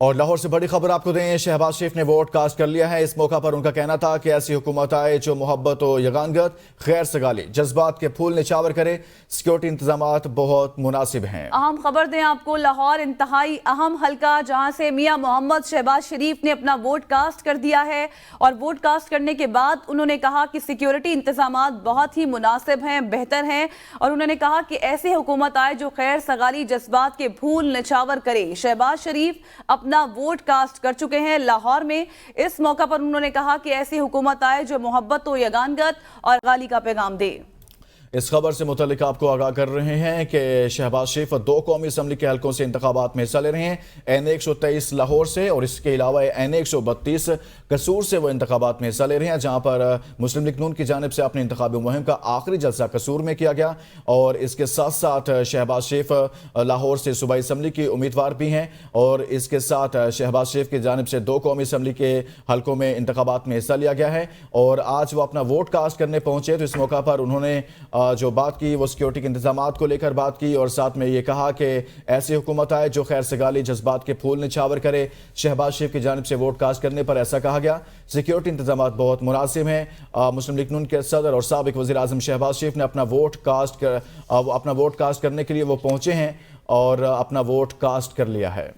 اور لاہور سے بڑی خبر آپ کو دیں، شہباز شریف نے ووٹ کاسٹ کر لیا ہے۔ اس موقع پر ان کا کہنا تھا کہ ایسی حکومت آئے جو محبت و یگانگت، خیر سگالی، جذبات کے پھول نچھاور کرے۔ سیکیورٹی انتظامات بہت مناسب ہیں۔ اہم خبر دیں آپ کو، لاہور انتہائی اہم حلقہ جہاں سے میاں محمد شہباز شریف نے اپنا ووٹ کاسٹ کر دیا ہے، اور ووٹ کاسٹ کرنے کے بعد انہوں نے کہا کہ سیکیورٹی انتظامات بہت ہی مناسب ہیں، بہتر ہیں، اور انہوں نے کہا کہ ایسی حکومت آئے جو خیر سگالی، جذبات کے پھول نچھاور کرے۔ شہباز شریف اپنا ووٹ کاسٹ کر چکے ہیں لاہور میں۔ اس موقع پر انہوں نے کہا کہ ایسی حکومت آئے جو محبت و یگانگت اور غالی کا پیغام دے۔ اس خبر سے متعلق آپ کو آگاہ کر رہے ہیں کہ شہباز شریف 2 قومی اسمبلی کے حلقوں سے انتخابات میں حصہ لے رہے ہیں۔ N123 لاہور سے اور اس کے علاوہ N132 قصور سے وہ انتخابات میں حصہ لے رہے ہیں، جہاں پر مسلم لیگ نون کی جانب سے اپنی انتخابی مہم کا آخری جلسہ قصور میں کیا گیا، اور اس کے ساتھ ساتھ شہباز شریف لاہور سے صوبائی اسمبلی کی امیدوار بھی ہیں، اور اس کے ساتھ شہباز شریف کی جانب سے 2 قومی اسمبلی کے حلقوں میں انتخابات میں حصہ لیا گیا ہے، اور آج وہ اپنا ووٹ کاسٹ کرنے پہنچے۔ تو اس موقع پر انہوں نے جو بات کی وہ سیکیورٹی کے انتظامات کو لے کر بات کی، اور ساتھ میں یہ کہا کہ ایسی حکومت آئے جو خیر سگالی، جذبات کے پھول نچھاور کرے۔ شہباز شریف کی جانب سے ووٹ کاسٹ کرنے پر ایسا کہا گیا۔ سیکیورٹی انتظامات بہت مناسب ہیں۔ مسلم لیگ نون کے صدر اور سابق وزیر اعظم شہباز شریف نے اپنا ووٹ کاسٹ کرنے کے لیے وہ پہنچے ہیں اور اپنا ووٹ کاسٹ کر لیا ہے۔